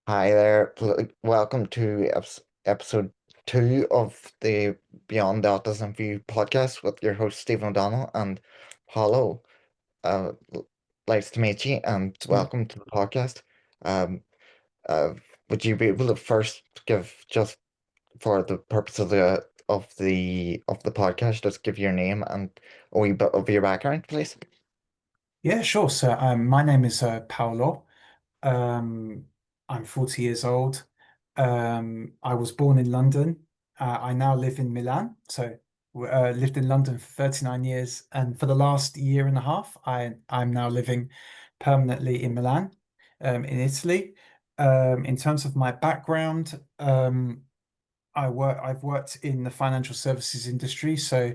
Hi there. Welcome to episode 2 of the Beyond the Autism View podcast with your host Stephen O'Donnell and Paolo. Nice to meet you and Mm. welcome to the podcast. Um, uh, would you be able to first give, just for the purpose of the podcast, just give your name and a wee bit of your background, please? Yeah, sure. So, my name is Paolo. Um, I'm 40 years old. I was born in London. I now live in Milan. So, lived in London for 39 years, and for the last year and a half, I'm now living permanently in Milan, in Italy. In terms of my background, I've worked in the financial services industry. So.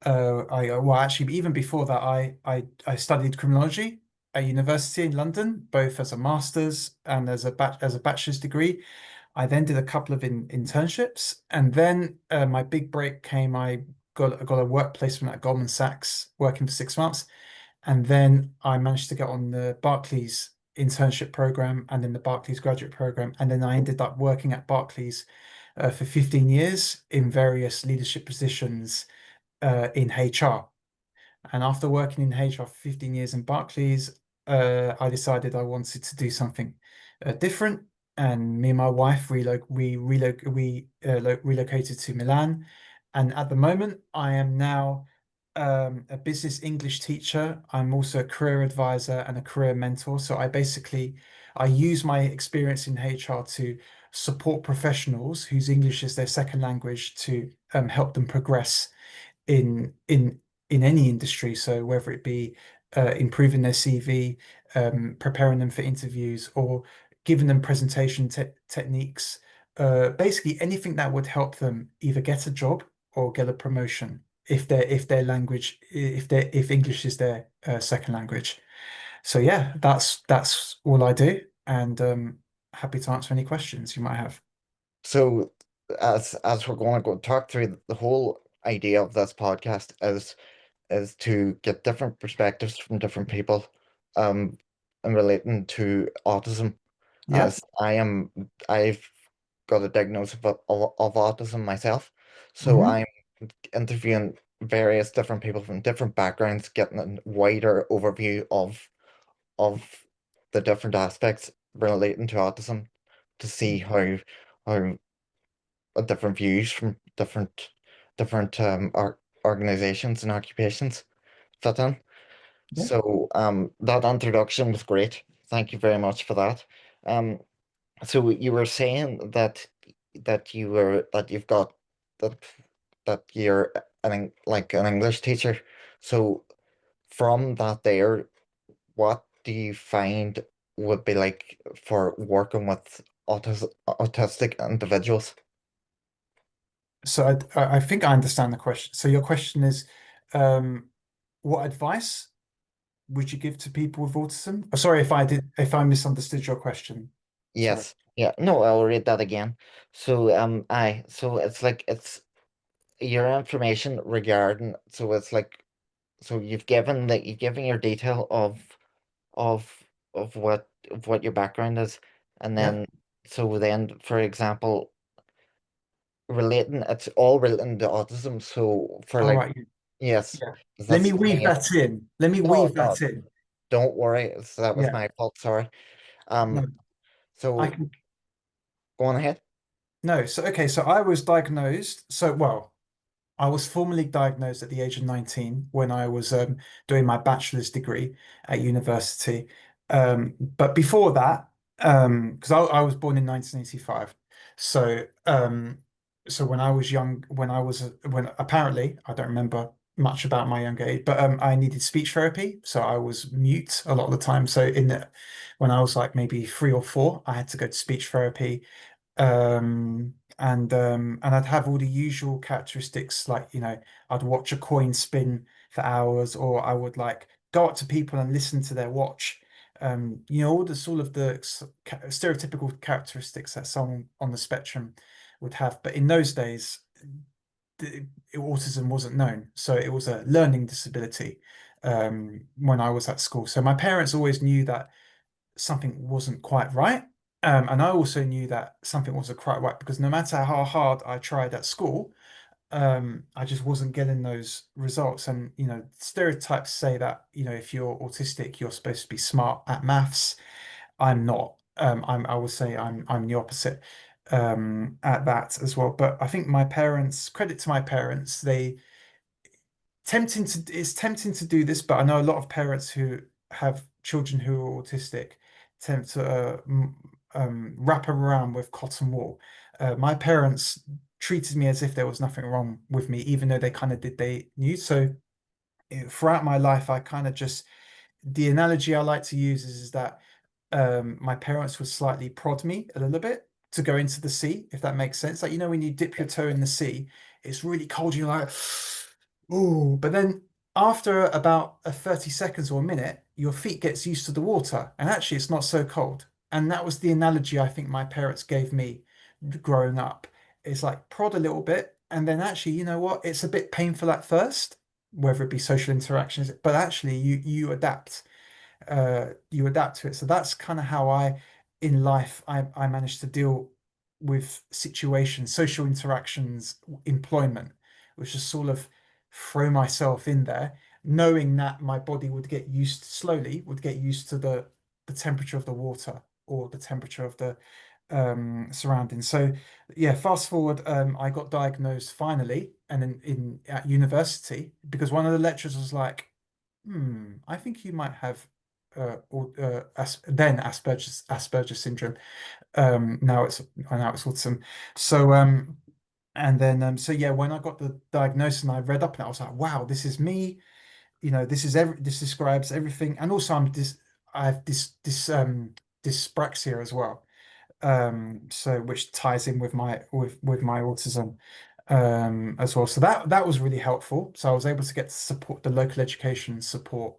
Well, actually, even before that, I studied criminology at university in London, both as a master's and as a bachelor's degree. I then did a couple of internships, and then my big break came. I got a work placement at Goldman Sachs, working for 6 months, and then I managed to get on the Barclays internship program and then the Barclays graduate program, and then I ended up working at Barclays for 15 years in various leadership positions in HR. And after working in HR for 15 years in Barclays, I decided I wanted to do something different. And me and my wife relocated to Milan. And at the moment, I am now a business English teacher. I'm also a career advisor and a career mentor. So I use my experience in HR to support professionals whose English is their second language to help them progress in in in any industry. So whether it be improving their CV, preparing them for interviews, or giving them presentation techniques, basically anything that would help them either get a job or get a promotion if English is their second language. So yeah, that's all I do, and happy to answer any questions you might have. So, as we're going to go talk through the whole idea of this podcast is to get different perspectives from different people, um, in relating to autism. Yeah. As I've got a diagnosis of autism myself, so Hmm. I'm interviewing various different people from different backgrounds, getting a wider overview of the different aspects relating to autism to see how different views from different organizations and occupations fit in. Yeah. So that introduction was great. Thank you very much for that. Um, so you were saying that you've got that that you're like an English teacher. So from that there, what do you find would be like for working with autistic individuals? So I think I understand the question. So your question is, um, what advice would you give to people with autism? Oh, sorry if I misunderstood your question. Sorry. Yes. Yeah. No, I'll read that again. So it's like it's your information regarding so it's like so you've given your detail of of what your background is, and Yeah. then so then for example relating it's all relating to autism. So for All like right. yes, Yeah. Let that's me the weave main. that in. Let me No, weave no, that in. don't worry. That was Yeah. my fault. Sorry. No, Um. I So can. go on ahead. No. So okay. So I was diagnosed. So well, I was formally diagnosed at the age of 19 when I was doing my bachelor's degree at university. But before that, because I was born in 1985, so so when I was young, when apparently I don't remember much about my young age, but I needed speech therapy, so I was mute a lot of the time. So when I was like maybe 3 or 4, I had to go to speech therapy. And I'd have all the usual characteristics, like, I'd watch a coin spin for hours, or I would like go up to people and listen to their watch. All the sort of the stereotypical characteristics that someone on the spectrum would have. But in those days, autism wasn't known, so it was a learning disability when I was at school. So my parents always knew that something wasn't quite right. And I also knew that something wasn't quite right because no matter how hard I tried at school, I just wasn't getting those results. And, stereotypes say that, if you're autistic, you're supposed to be smart at maths. I'm not. I would say I'm the opposite at that as well. But I think my parents, credit to my parents, it's tempting to do this, but I know a lot of parents who have children who are autistic tend to wrap around with cotton wool. My parents treated me as if there was nothing wrong with me, even though they kind of did they knew. So throughout my life, I kind of just the analogy I like to use is that my parents would slightly prod me a little bit to go into the sea, if that makes sense. Like, when you dip your toe in the sea, it's really cold. You're like, ooh, but then after about a 30 seconds or a minute, your feet gets used to the water, and actually it's not so cold. And that was the analogy I think my parents gave me growing up. It's like prod a little bit, and then actually, you know what? It's a bit painful at first, whether it be social interactions, but actually you adapt to it. So that's kind of how in life, I managed to deal with situations, social interactions, employment, which is sort of throw myself in there, knowing that my body would get used to the temperature of the water or the temperature of the surroundings. So yeah, fast forward, I got diagnosed finally, and in at university because one of the lecturers was like, I think you might have then Asperger's syndrome. Now it's autism. So and then so yeah, when I got the diagnosis and I read up and I was like, wow, this is me. This describes everything. And also I have this dyspraxia as well. So which ties in with my autism as well. So that was really helpful. So I was able to get support, the local education support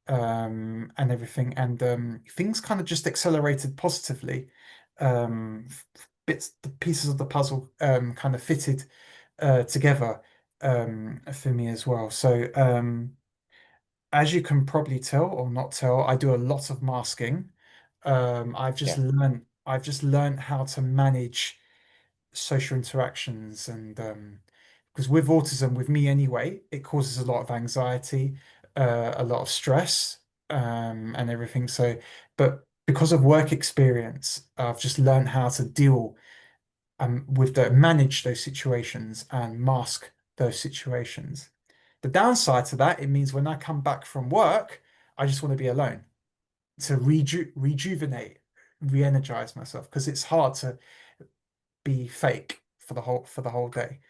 and everything. And things kind of just accelerated positively. The pieces of the puzzle kind of fitted together for me as well. So as you can probably tell or not tell, I do a lot of masking. Yeah, I've just learned how to manage social interactions and because with autism, with me anyway, it causes a lot of anxiety, a lot of stress, and everything. So, but because of work experience, I've just learned how to deal with the manage those situations and mask those situations. The downside to that, it means when I come back from work, I just want to be alone to rejuvenate, re-energize myself because it's hard to be fake for the whole day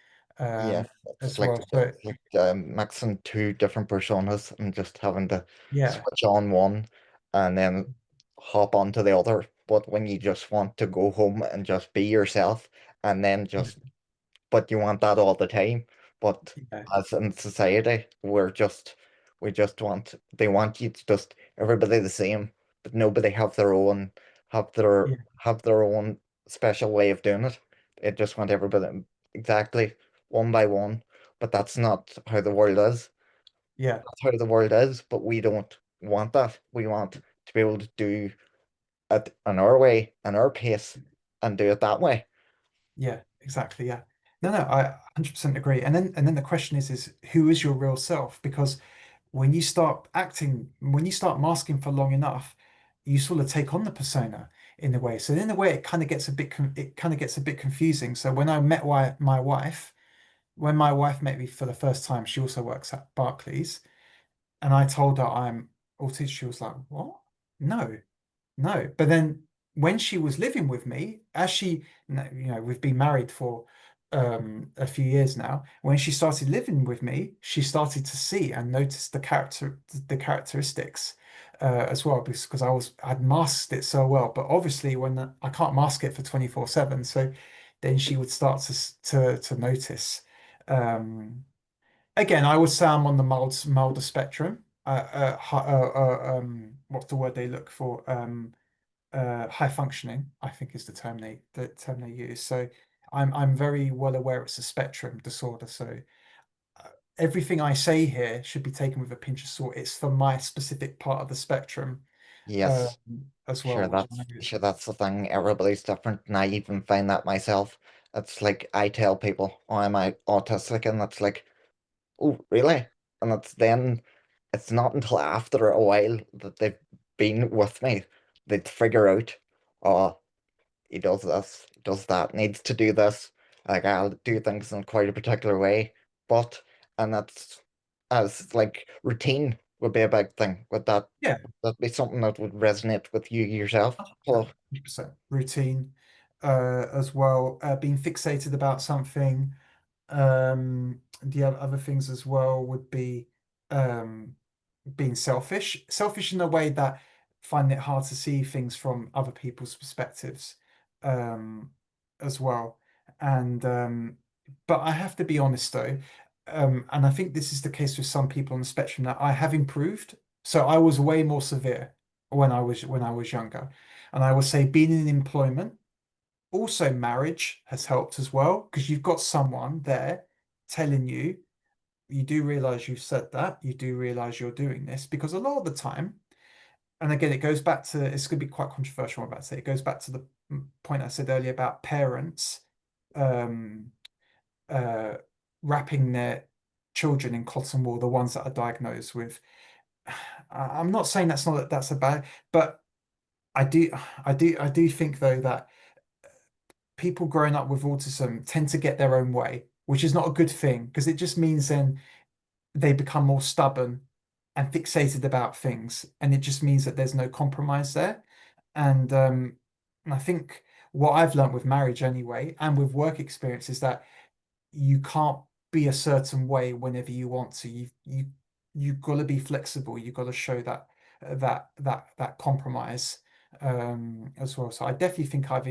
yeah. as well. So It's like mixing two different personas and just having to yeah, switch on one and then hop onto the other. But when you just want to go home and just be yourself, and then just but you want that all the time. But yeah, as in society, we just want they want you to just everybody the same, but nobody yeah, have their own special way of doing it. They just want everybody exactly one by one. But that's not how the world is. yeah, That's how the world is, but we don't want that. We want to be able to do it in our way, in our pace, and do it that way. yeah, exactly. Yeah. No, no, I 100% agree. And then the question is who is your real self? Because when you start masking for long enough, you sort of take on the persona in a way. So in a way, it kind of gets a bit confusing. So when I met my wife, when my wife met me for the first time, she also works at Barclays, and I told her I'm autistic. She was like, "What? No." No, but then when she was living with me, we've been married for a few years now. When she started living with me, she started to see and notice the characteristics as well, because I'd masked it so well. But obviously, when I can't mask it for 24/7, so then she would start to notice. Um, Again, I would say I'm on the milder spectrum. What's the word they look for? High functioning, I think is the term they use. So I'm very well aware it's a spectrum disorder. So everything I say here should be taken with a pinch of salt. It's for my specific part of the spectrum. Yes. as well, Sure, which I know is, that's the thing. Everybody's different, and I even find that myself. It's like I tell people, "Oh, am I autistic?" And it's like, "Oh, really?" And it's not until after a while that they've been with me they'd figure out, "Oh, he does this, he does that, needs to do this." Like I'll do things in quite a particular way, but and that's as like routine would be a big thing. yeah, Would that be something that would resonate with you yourself? Hello. 100% routine, as well, being fixated about something. The other things as well would be um, being selfish, selfish in a way that find it hard to see things from other people's perspectives, um, as well. And but I have to be honest though, and I think this is the case with some people on the spectrum that I have improved. So I was way more severe when I was younger, and I would say being in employment. Also, marriage has helped as well because you've got someone there telling you, you do realize you've said that, you do realize you're doing this because a lot of the time, and again, it goes back to, it's going to be quite controversial, what I'm about to say. It goes back to the point I said earlier about parents um, uh, wrapping their children in cotton wool, the ones that are diagnosed with. I'm not saying that's a bad, but I do, I do think though that people growing up with autism tend to get their own way, which is not a good thing because it just means then they become more stubborn and fixated about things, and it just means that there's no compromise there. And I think what I've learned with marriage anyway, and with work experience, is that you can't be a certain way whenever you want to. You've got to be flexible. You've got to show that compromise as well. So I definitely think I've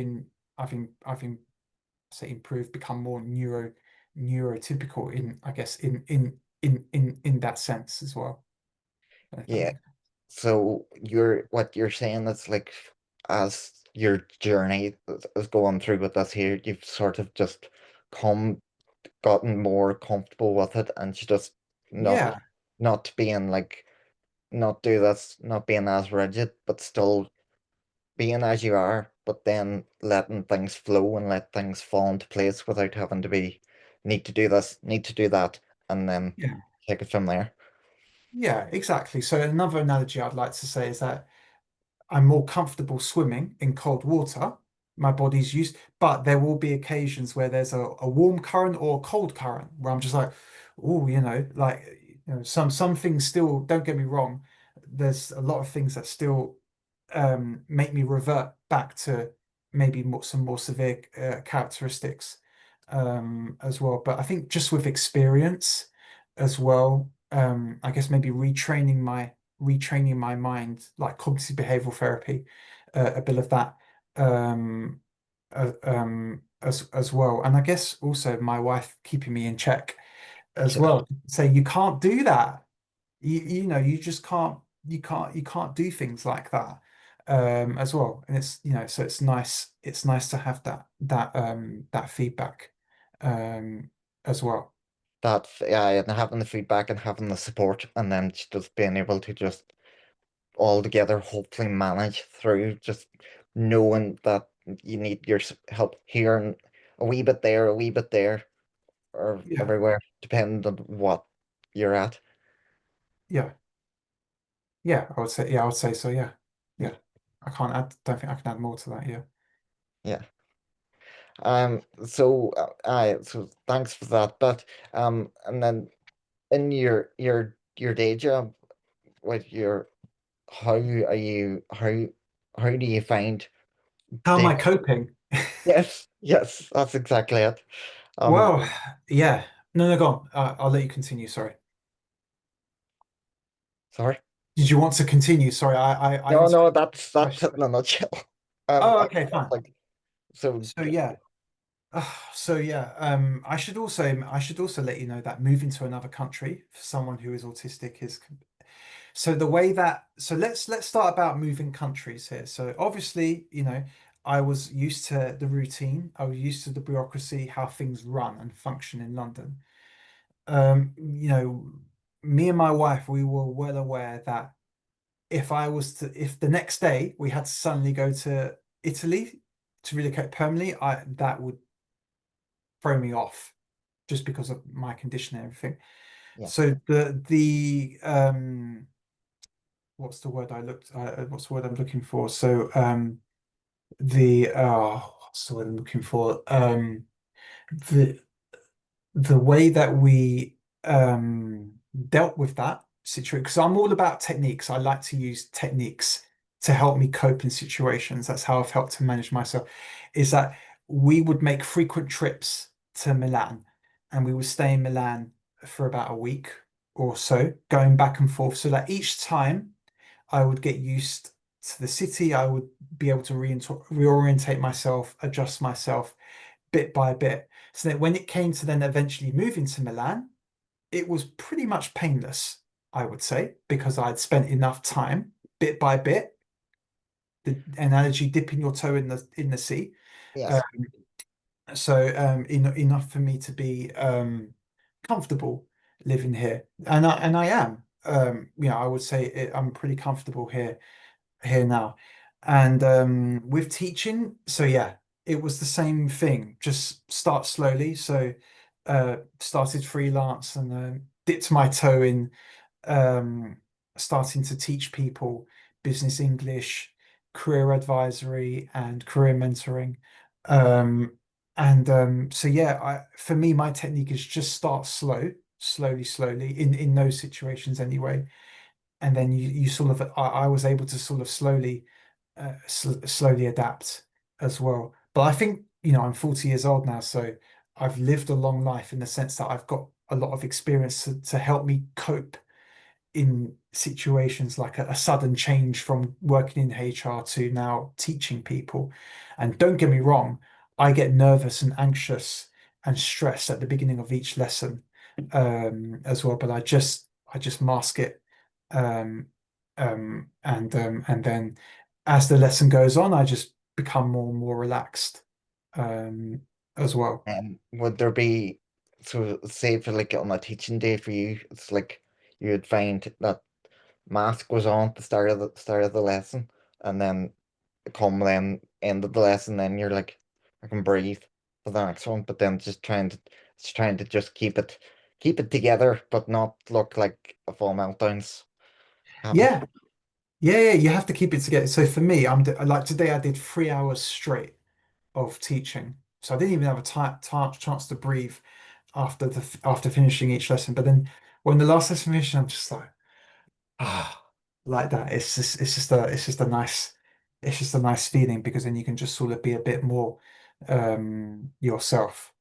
say improved, become more neurotypical in, I guess, in that sense as well. If that Yeah. makes So what you're saying is like as your journey is going through with this here, you've sort of just come gotten more comfortable with it and just not Yeah, not being like not do this, not being as rigid, but still being as you are, but then letting things flow and let things fall into place without having to be need to do this, need to do that, and then yeah, take it from there. yeah, exactly. So another analogy I'd like to say is that I'm more comfortable swimming in cold water. My body's used, but there will be occasions where there's a warm current or a cold current where I'm just like, oh, like some things still, don't get me wrong, there's a lot of things that still make me revert back to maybe some more severe characteristics as well. But I think just with experience as well, I guess maybe retraining my mind, like cognitive behavioral therapy, a bit of that as well. And I guess also my wife keeping me in check as Yeah, well. Say you can't do that. You just you can't do things like that as well. And it's so it's nice to have that feedback um as well. yeah, and having the feedback and having the support, and then just being able to just all together hopefully manage through just knowing that you need your help here and a wee bit there, or Yeah, everywhere, depending on what you're at. yeah, yeah, I would say so, yeah. Yeah. Don't think I can add more to that, yeah. Yeah. So thanks for that. But and then in your day job, with your how do you find How am day? I coping? Yes, yes, that's exactly it. Um, Well, yeah. No, go on. I'll let you continue, sorry. sorry. Did you want to continue? Sorry, I No, no, interrupted the that's it question. in a nutshell. Oh, I okay, fine. like so. So yeah. So yeah, I should also let you know that moving to another country for someone who is autistic is so the way that so let's start about moving countries here. So obviously, I was used to the routine, I was used to the bureaucracy, how things run and function in London. Um, you know, Me and my wife, we were well aware that if the next day we had to suddenly go to Italy to relocate permanently, I that would throw me off just because of my condition and everything. Yeah. So the what's the word what's the word I'm looking for? So the what's the word I'm looking for? The the way that we dealt with that situation, because I'm all about techniques. I like to use techniques to help me cope in situations. That's how I've helped to manage myself. Is that we would make frequent trips to Milan, and we would stay in Milan for about a week or so, going back and forth, so that each time I would get used to the city. I would be able to reorientate myself, adjust myself bit by bit. So that when it came to then eventually moving to Milan, it was pretty much painless, I would say, because I'd spent enough time bit by bit, the analogy dipping your toe in the sea. Uh, Yes. enough for me to be comfortable living here. And I am. I would say I'm pretty comfortable here now. And with teaching, so yeah, it was the same thing. Just start slowly. So started freelance and dipped my toe in um, starting to teach people business English, career advisory, and career mentoring. Um, so yeah, for me, my technique is just start slowly, in those situations anyway, and then you sort of I was able to sort of slowly adapt as well. But I think, I'm 40 years old now, so I've lived a long life in the sense that I've got a lot of experience to help me cope in situations like a sudden change from working in HR to now teaching people. And don't get me wrong, I get nervous and anxious and stressed at the beginning of each lesson as well, but I just mask it. Um, and then as the lesson goes on, I just become more and more relaxed um, as well. Would there be, so say for like on a teaching day for you, it's like you would find that mask was on at the start of the lesson, and then come then end of the lesson, then you're like, I can breathe for the next one, but then just trying to just keep it together, but not look like a full meltdowns happen. Yeah, yeah, you have to keep it together. So for me, like today, I did 3 hours straight of teaching, so I didn't even have a chance to breathe after finishing each lesson. But then when the last lesson finished, I'm just like, ah, like that. It's just a nice feeling because then you can just sort of be a bit more yourself.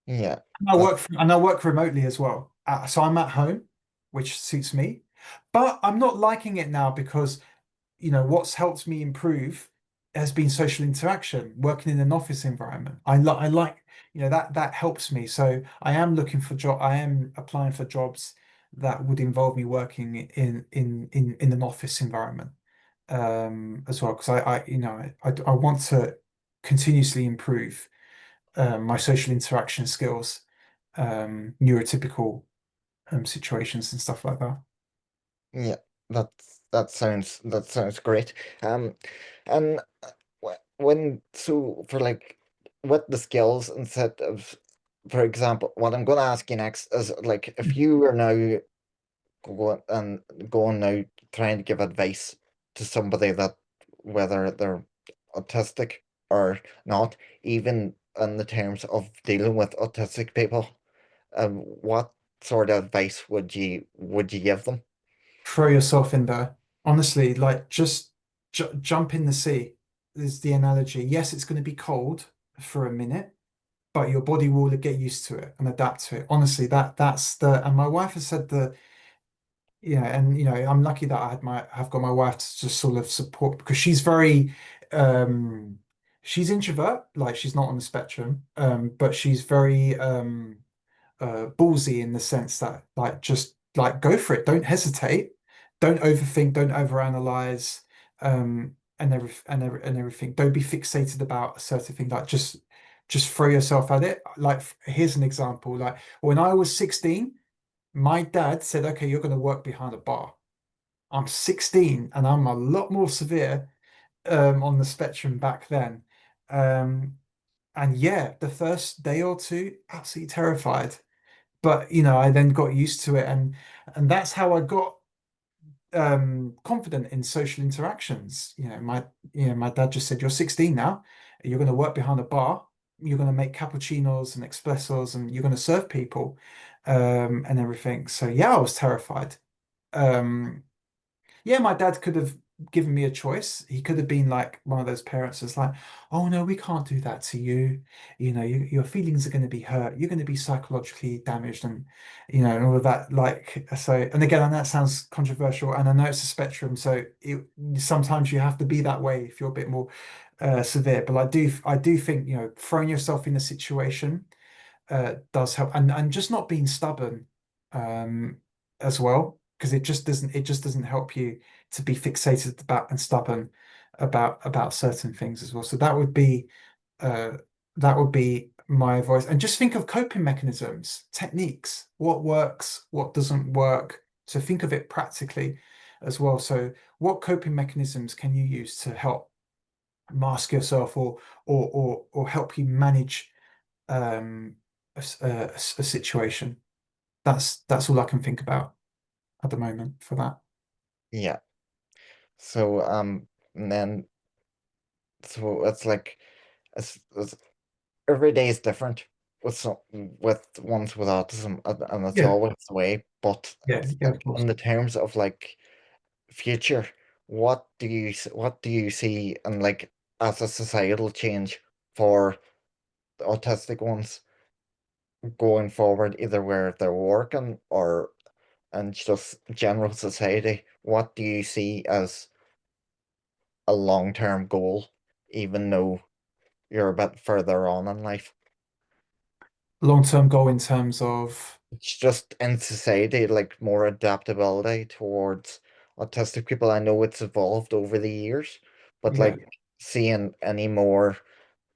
Yeah, And I that work and I work remotely as well. So I'm at home, which suits me. But I'm not liking it now because what's helped me improve has been social interaction, working in an office environment. I like, that helps me. So I am applying for jobs that would involve me working in an office environment as well, because I want to continuously improve my social interaction skills, neurotypical situations and stuff like that. yeah, that sounds great. Um, and when so for like with the skills instead of, for example, what I'm going to ask you next is like if you are now going now trying to give advice to somebody that whether they're autistic or not, even in the terms of dealing with autistic people, what sort of advice would you give them? Throw yourself in there. Honestly, like just jump in the sea is the analogy. Yes, it's going to be cold for a minute, but your body will get used to it and adapt to it. Honestly, and my wife has said and I'm lucky that have got my wife to just sort of support because um she's introvert, like she's not on the spectrum, but she's very ballsy in the sense that like just like go for it, don't hesitate, don't overthink, don't overanalyze, and everything. Don't be fixated about a certain thing. Like just throw yourself at it. Like here's an example. Like when I was 16, my dad said, "Okay, you're going to work behind a bar." I'm 16 and I'm a lot more severe on the spectrum back then. Um, and yeah, the first day or two, absolutely terrified. But I then got used to it, and that's how I got confident in social interactions. My dad just said, "You're 16 now. You're going to work behind a bar. You're going to make cappuccinos and espressos, and you're going to serve people, and everything." So yeah, I was terrified. Um, yeah, my dad could have given me a choice. He could have been like one of those parents that's like, "Oh no, we can't do that to you. Your feelings are going to be hurt. You're going to be psychologically damaged, and all of that." Like so, and again, and that sounds controversial, and I know it's a spectrum, so sometimes you have to be that way if you're a bit more severe. But I do think throwing yourself in a situation does help, and just not being stubborn um, as well, because it just doesn't help you to be fixated about and stubborn about certain things as well. So uh, that would be my advice. And just think of coping mechanisms, techniques, what works, what doesn't work. So think of it practically as well. So what coping mechanisms can you use to help mask yourself or help you manage um, a situation. That's all I can think about at the moment for that. Yeah. So and then so it's like it's every day is different with some with ones with autism, and it's Yeah, always the way. But yeah, it's yeah, of like course. in the terms of like future, what do you see and like as a societal change for the autistic ones going forward, either where they're working or and just general society? What do you see as a long-term goal, even though you're a bit further on in life? Long-term goal in terms of It's just in society, like more adaptability towards autistic people. I know it's evolved over the years, but yeah. like seeing any more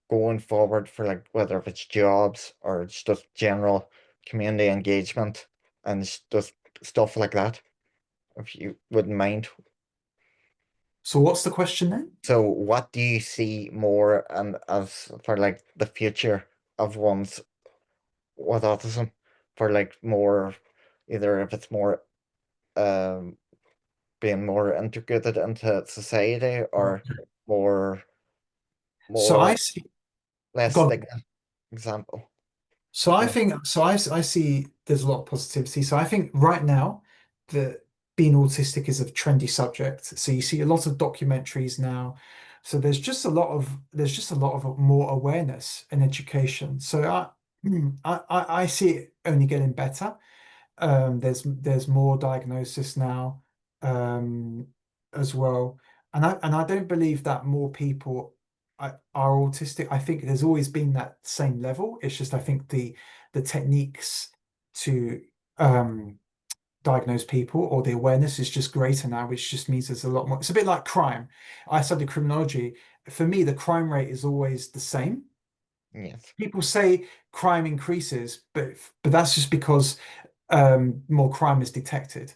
going forward for like whether if it's jobs or it's just general community engagement and it's just stuff like that, if you wouldn't mind. So what's the question then? So what do you see more and as for like the future of ones with autism for like more either if it's more um being more integrated into society or Okay. more So I more see. less God. stigma example. So I Yeah. think so I see there's a lot of positivity. So I think right now that being autistic is a trendy subject. So you see a lot of documentaries now. So there's just a lot of more awareness and education. So I see it only getting better. There's more diagnosis now um, as well, and I don't believe that more people are autistic. I think there's always been that same level. It's just I think the techniques to diagnose people or the awareness is just greater now, which just means there's a lot more. It's a bit like crime. I studied criminology. For me, the crime rate is always the same. Yes. People say crime increases, but that's just because more crime is detected.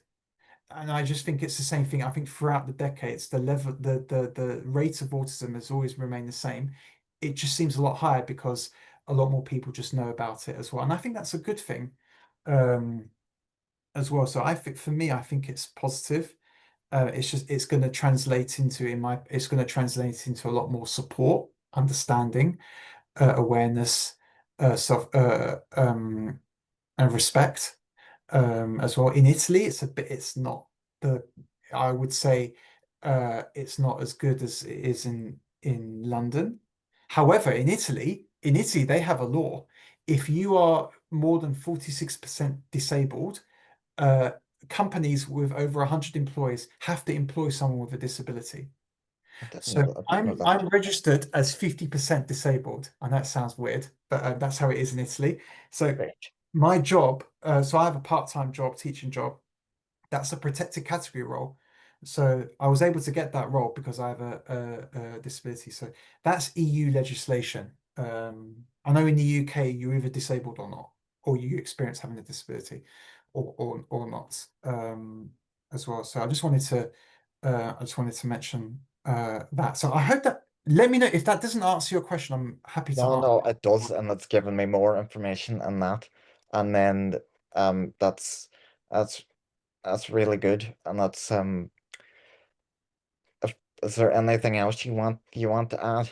And I just think it's the same thing. I think throughout the decades, the level, the rate of autism has always remained the same. It just seems a lot higher because a lot more people just know about it as well. And I think that's a good thing, um, as well. So I think for me, I think it's positive. It's going to translate into it's going to translate into a lot more support, understanding, awareness, self, and respect as well. In Italy, it's not the, I would say, it's not as good as it is in London. However, in Italy, they have a law. If you are more than 46% disabled, uh, companies with over 100 employees have to employ someone with a disability. So I didn't know I'm that. I'm registered as 50% disabled, and that sounds weird, but that's how it is in Italy. So Right. my job, so I have a part-time job, teaching job. That's a protected category role. So I was able to get that role because I have a disability. So that's EU legislation. I know in the UK you're either disabled or not, or you experience having a disability, or not. as well. So I just wanted to mention that. So I hope that, let me know if that doesn't answer your question. I'm happy to No, answer. no, it does, and it's given me more information on that. And then that's that's really good. And that's if, is there anything else you want to add?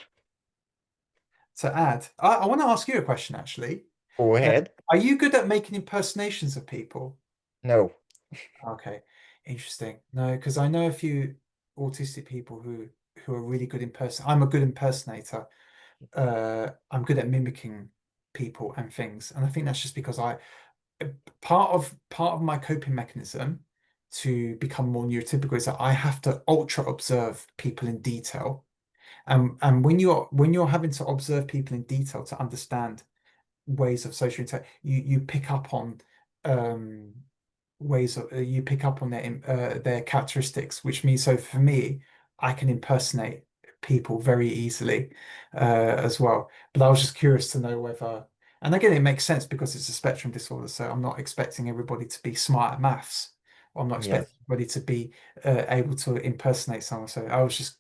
To add. I want to ask you a question actually. Go Uh, ahead. are you good at making impersonations of people? No. Okay, interesting. No, because I know a few autistic people who are really good in person. I'm a good impersonator. I'm good at mimicking people and things, and I think that's just because I part of my coping mechanism to become more neurotypical is that I have to ultra observe people in detail. And when you're having to observe people in detail to understand ways of social interaction, you pick up on um, ways of you pick up on their characteristics, which means so for me, I can impersonate people very easily as well. But I was just curious to know whether, and again, it makes sense because it's a spectrum disorder, so I'm not expecting everybody to be smart at maths. Or I'm not expecting Yes. everybody to be able to impersonate someone. So I was just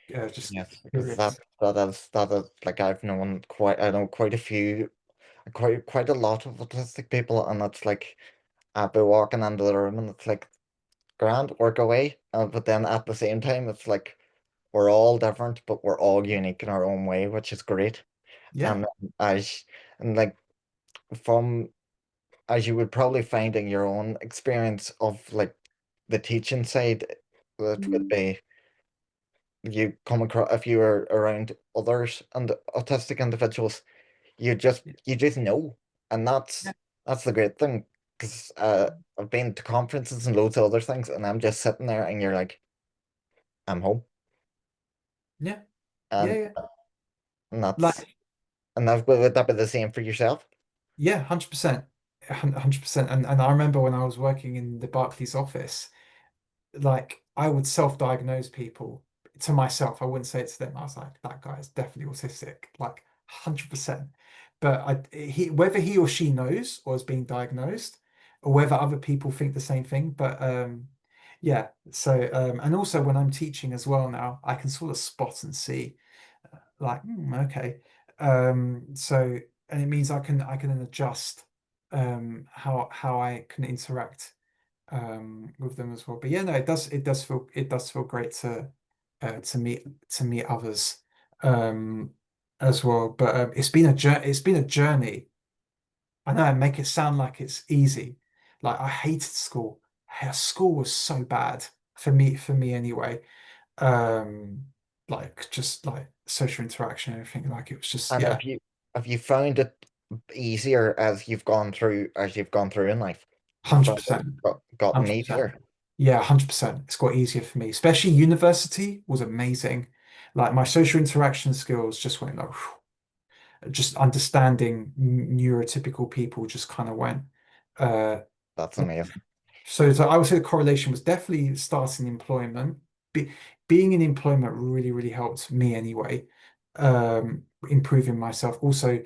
Yes, because curious. that is like I know quite a few quite a lot of autistic people, and it's like I'll be walking into the room and it's like grand, work away. But then at the same time it's like we're all different, but we're all unique in our own way, which is great. Yeah. And as and like from as you would probably find in your own experience of like the teaching side, that would be you come across if you were around others and autistic individuals, you just know, and Yeah. that's the great thing. Because I've been to conferences and loads of other things, and I'm just sitting there, and you're like, I'm home, Yeah. Yeah. and Yeah. and that's Like, and that would that be the same for yourself? yeah, 100%. 100%. And I remember when I was working in the Barclays office, like I would self-diagnose people to myself. I wouldn't say it to them. I was like, that guy is definitely autistic, like 100%. But whether he or she knows or is being diagnosed, or whether other people think the same thing. But yeah. So and also when I'm teaching as well now, I can sort of spot and see like, okay. So and it means I can then adjust how I can interact with them as well. But yeah, no, it does feel great to meet others um as well. But it's been a journey. I know I make it sound like it's easy. Like I hated school. School was so bad for me anyway. Um like just like social interaction and everything. Like it was just And yeah, have you found it easier as you've gone through in life? You found it 100%. gotten 100%. easier. Yeah, 100%. It's got easier for me, especially university was amazing. Like my social interaction skills just went like, just understanding neurotypical people just kind of went. Uh, That's amazing. so I would say the correlation was definitely starting employment. Being in employment really, really helped me anyway, improving myself. Also,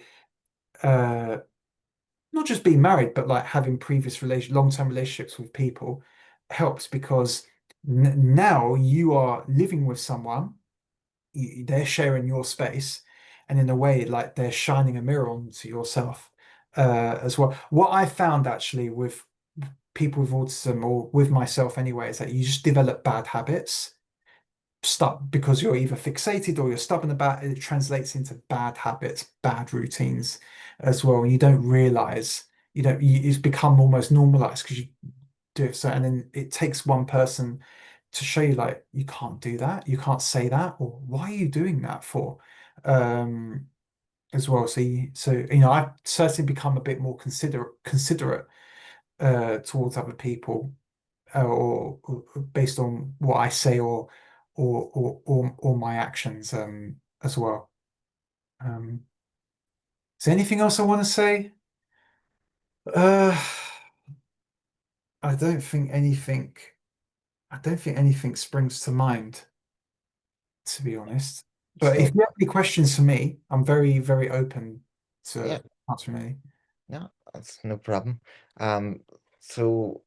uh, not just being married, but like having long-term relationships with people helps because now you are living with someone, they're sharing your space, and in a way, like they're shining a mirror onto yourself as well. What I found actually with people with autism or with myself anyway is that you just develop bad habits stuck because you're either fixated or you're stubborn about it. It translates into bad habits, bad routines as well. And you don't realize, it's become almost normalized because you do it. So, and then it takes one person to show you, like, you can't do that, you can't say that, or why are you doing that for? Um, as well. So I've certainly become a bit more considerate towards other people or based on what I say or my actions as well. Um, is there anything else I want to say? Uh, I don't think anything. I don't think anything springs to mind, to be honest. But So if you have any questions for me, I'm very, very open yeah, to answering any. no, that's no problem. Um, so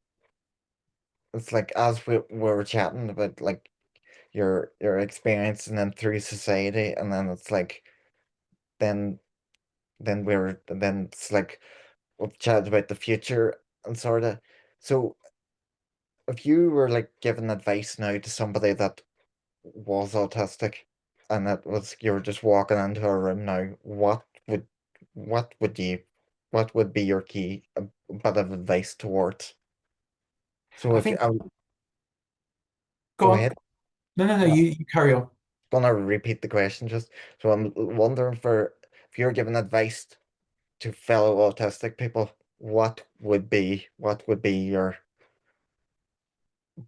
it's like as we were chatting about like your experience and then through society, and then it's like then then it's like we've chatted about the future and sort of. So if you were like giving advice now to somebody that was autistic and that was you were just walking into a room now, what would you what would be your key bit of advice towards? So I if think, I go go on. ahead. No, Yeah. you carry on. Gonna repeat the question just so I'm wondering for if you're giving advice to fellow autistic people, what would be your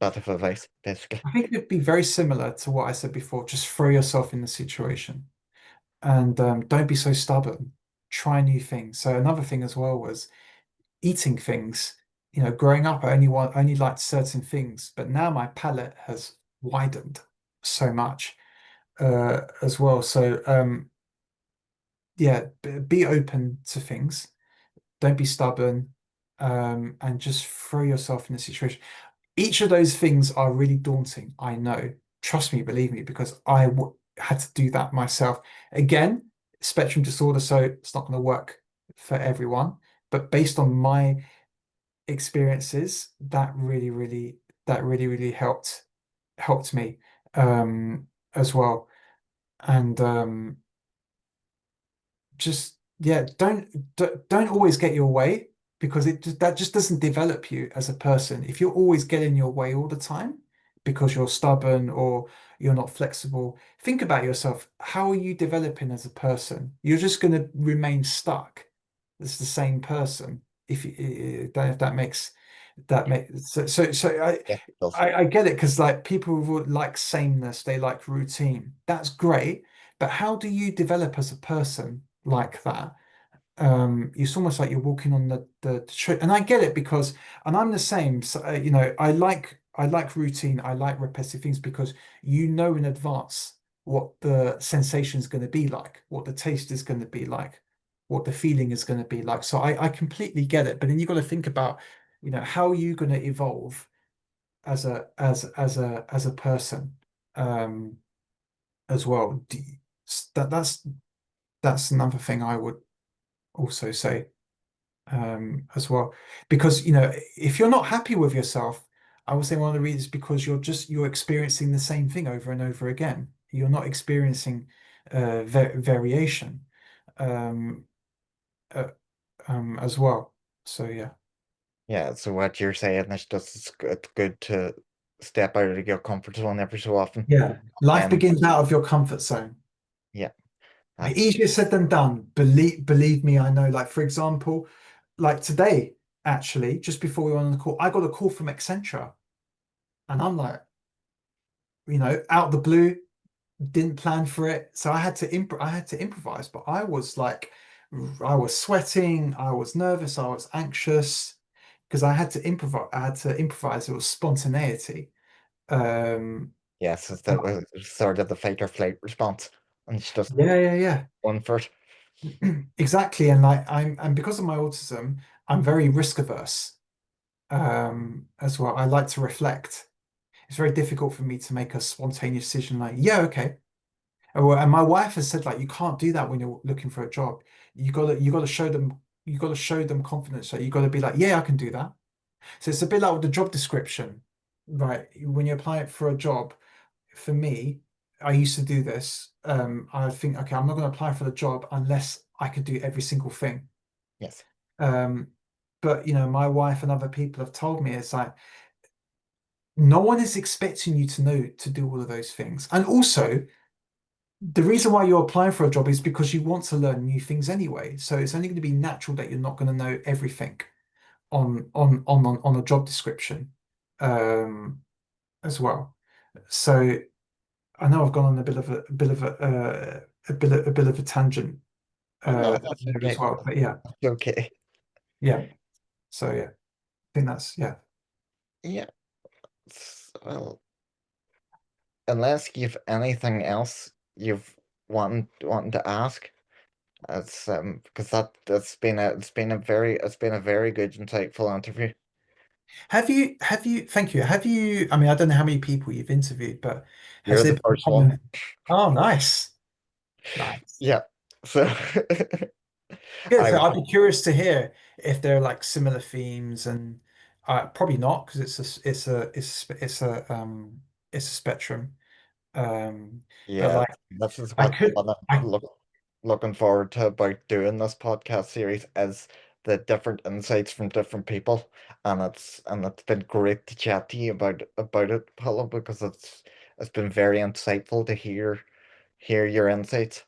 bit of advice, basically? I think it'd be very similar to what I said before. Just throw yourself in the situation and don't be so stubborn. Try new things. So another thing as well was eating things. You know, growing up, I only liked certain things, but now my palate has widened so much as well. So yeah, be open to things. Don't be stubborn, and just throw yourself in the situation. Each of those things are really daunting. I know. Trust me, believe me, because had to do that myself. Again, spectrum disorder, so it's not going to work for everyone. But based on my experiences, that really helped me as well. And just yeah, don't always get your way because that just doesn't develop you as a person. If you're always getting your way all the time because you're stubborn or you're not flexible, think about yourself. How are you developing as a person? You're just going to remain stuck as the same person. If you, don't know if that makes that makes so Yeah, it does. I get it because like people would like sameness, they like routine. That's great, but how do you develop as a person like that? It's almost like you're walking on the tree, and I get it because, and I'm the same. So, I like routine. I like repetitive things because you know in advance what the sensation is going to be like, what the taste is going to be like, what the feeling is going to be like. So I completely get it. But then you've got to think about, how are you going to evolve as a person, um, as well. That's another thing I would also say, as well, because if you're not happy with yourself, I would say one of the reasons because you're experiencing the same thing over and over again. You're not experiencing variation, um, uh, as well. So yeah, Yeah, so what you're saying is just it's good to step out of your comfort zone every so often. yeah. Life And begins out of your comfort zone. yeah, that's Easier said than done. Believe me, I know. Like for example, like today, actually, just before we went on the call, I got a call from Accenture, and I'm like, out the blue, didn't plan for it, so I had to improvise. But I was like, I was sweating, I was nervous, I was anxious because I had to improvise. I had to improvise. It was spontaneity. Um, yes, it's the sort of the fight or flight response. And it's just yeah, one for it. yeah. Exactly. And like and because of my autism, I'm very risk averse. As well. I like to reflect. It's very difficult for me to make a spontaneous decision like, yeah, okay. And my wife has said like you can't do that when you're looking for a job. You gotta show them confidence. So you gotta be like, yeah, I can do that. So it's a bit like with the job description, right? When you apply it for a job, for me, I used to do this. I think, okay, I'm not gonna apply for the job unless I could do every single thing. Yes. Um, but my wife and other people have told me it's like no one is expecting you to know to do all of those things. And also, the reason why you're applying for a job is because you want to learn new things anyway. So it's only going to be natural that you're not going to know everything on a job description, um, as well. So I know I've gone on a bit of a tangent Oh no, that's there as okay. well. But yeah, That's okay. yeah. So yeah, I think that's yeah. Yeah. Well, unless you've anything else you've wanting to ask, it's because that's been a very good insightful interview. thank you. Have you, I mean, I don't know how many people you've interviewed, but has You're there the been first one. common? Oh, nice. Nice. Yeah. So Good. So I I'd be curious to hear if there are like similar themes and probably not because it's a spectrum. But yeah, like this is I what could I looking forward to about doing this podcast series is the different insights from different people, and it's been great to chat to you about it, Paolo, because it's been very insightful to hear your insights.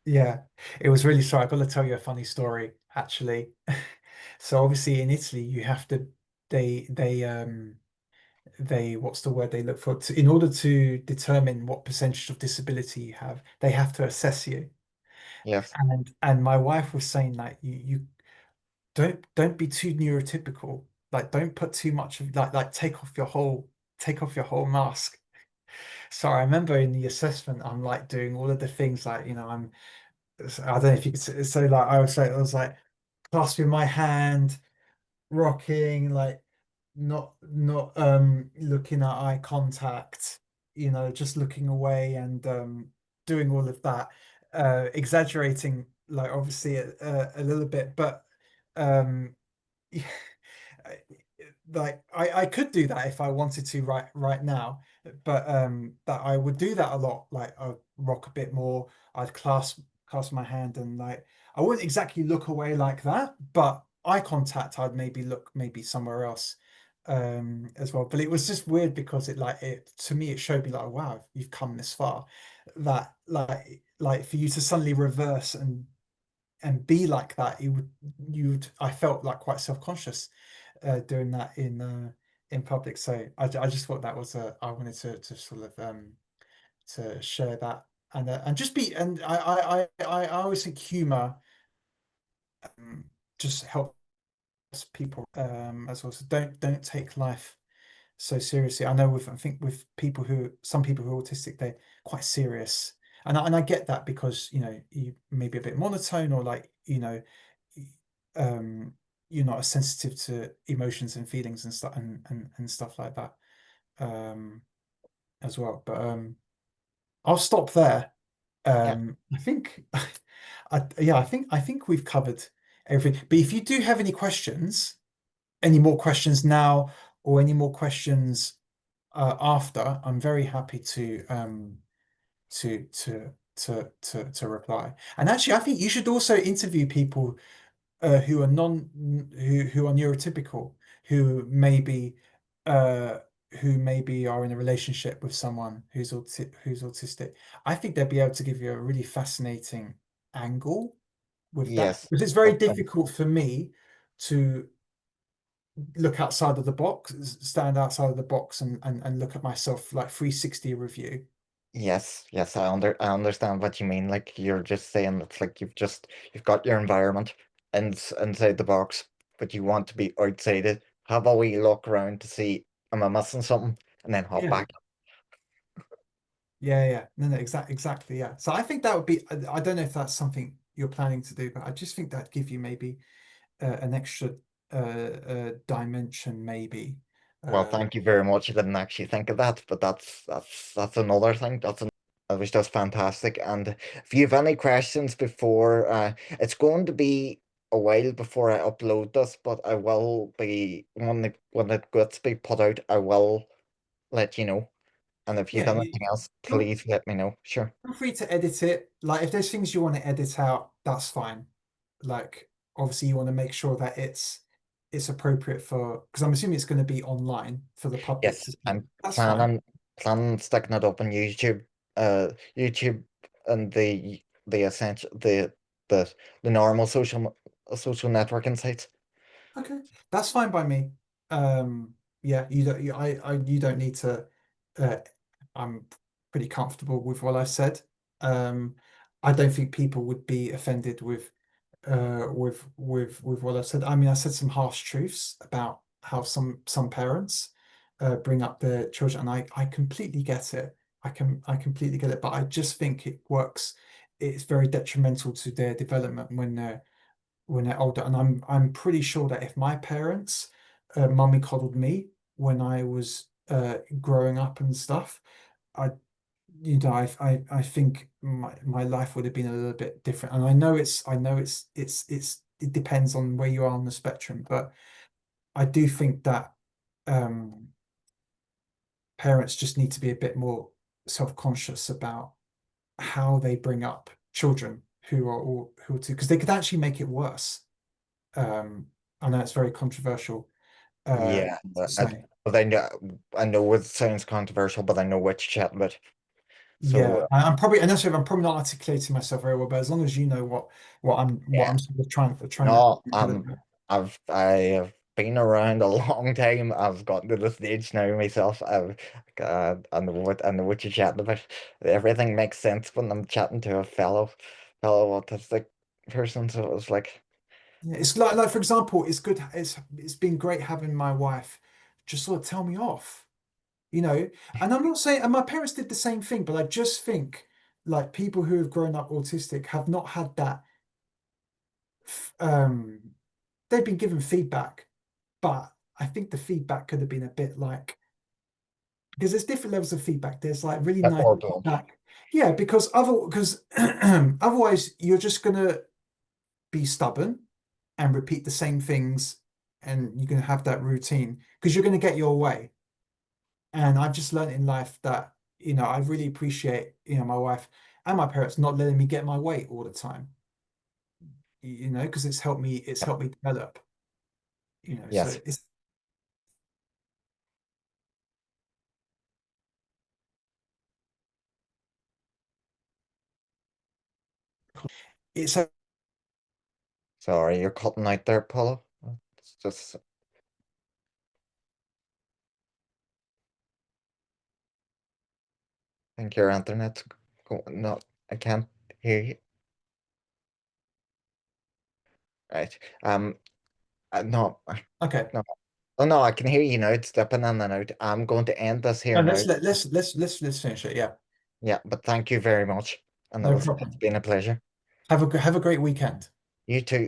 Yeah, it was really sorry. I've got to tell you a funny story, actually. So obviously in Italy, you have to they what's the word they look for to, in order to determine what percentage of disability you have, they have to assess you. Yes, And my wife was saying like you don't be too neurotypical. Like don't put too much of like take off your whole mask. So I remember in the assessment, I'm like doing all of the things like, I don't know if you could say, so like I was like clasping my hand, rocking, like not looking at eye contact, just looking away and doing all of that, exaggerating like obviously a little bit, but um yeah, I- like I could do that if I wanted to right now, but that I would do that a lot. Like I'd rock a bit more, I'd clasp my hand and like I wouldn't exactly look away like that, but eye contact I'd maybe look maybe somewhere else as well. But it was just weird because it to me it showed me like wow, you've come this far. That like for you to suddenly reverse and be like that, you'd I felt like quite self-conscious doing that in public. So I just thought that was I wanted to sort of to share that and just be and I always think humor um, just helps people as well. So don't take life so seriously. I know I think with some people who are autistic, they're quite serious. And I get that because, you may be a bit monotone or like, um, you're not as sensitive to emotions and feelings and stuff and stuff like that as well. But I'll stop there. yeah, I think yeah, I think we've covered everything. But if you do have any more questions now or any more questions after, I'm very happy to reply. And actually, I think you should also interview people who are non who are neurotypical, who maybe uh, who maybe are in a relationship with someone who's autistic. I think they'll be able to give you a really fascinating angle with that yes. because it's very That's difficult for me to look outside of the box, stand outside of the box and look at myself like 360 review. Yes, yes, I understand what you mean. Like you're just saying it's like you've got your environment inside the box, but you want to be outside it. Have a wee look around to see am I missing something, and then hop Yeah. back. Yeah. No, exactly. Yeah. So I think that would be, I don't know if that's something you're planning to do, but I just think that'd give you maybe an extra dimension, maybe. Well, Uh, thank you very much. I didn't actually think of that, but that's another thing. That was just fantastic. And if you have any questions before, it's going to be a while before I upload this, but I will be when it gets to be put out, I will let you know. And if you yeah, have anything else, feel, please let me know. Sure. feel free to edit it. Like if there's things you want to edit out, that's fine. Like obviously you want to make sure that it's appropriate for, because I'm assuming it's going to be online for the public Yes, to see. I'm That's fine. planning sticking it up on YouTube. YouTube and the essential the the normal social networking sites. Okay, that's fine by me. Yeah, you don't. You don't need to. Uh, I'm pretty comfortable with what I said. Um, I don't think people would be offended with what I said. I mean, I said some harsh truths about how some parents bring up their children, and I completely get it. I completely get it, but I just think it works. It's very detrimental to their development when they're older. And I'm pretty sure that if my parents mummy coddled me when I was growing up and stuff, I I think my life would have been a little bit different. And I know it depends on where you are on the spectrum, but I do think that um, parents just need to be a bit more self-conscious about how they bring up children who are too, because they could actually make it worse. Um, I know it's very controversial Yeah, to say. but I know it sounds controversial, but I know what you're chatting about. Yeah, So I'm probably, and that's I'm probably not articulating myself very well, but as long as you know what yeah, I'm sort of trying to. no, I have been around a long time. I've gotten to the stage now myself. I know what you're chatting about. Everything makes sense when I'm chatting to a fellow autistic person. So it's like, Yeah, it's like for example, it's good. It's been great having my wife just sort of tell me off, you know. And I'm not saying, and my parents did the same thing, but I just think like people who have grown up autistic have not had that. Um, they've been given feedback, but I think the feedback could have been a bit like because there's different levels of feedback. There's like really that's nice all good. feedback, yeah, because otherwise you're just gonna be stubborn and repeat the same things, and you're gonna have that routine because you're gonna get your way. And I've just learned in life that, I really appreciate, my wife and my parents not letting me get my way all the time, because it's Yep. helped me develop, so Yes. it's a Sorry, you're cutting out there, Paulo. It's just, I think your internet's going. No, I can't hear you. Right. No, okay. no. Oh no, I can hear you now. It's dipping in and out. I'm going to end this here No, now. let's finish it. Yeah, Yeah, but thank you very much. And no it's problem. been a pleasure. Have a great weekend. You too.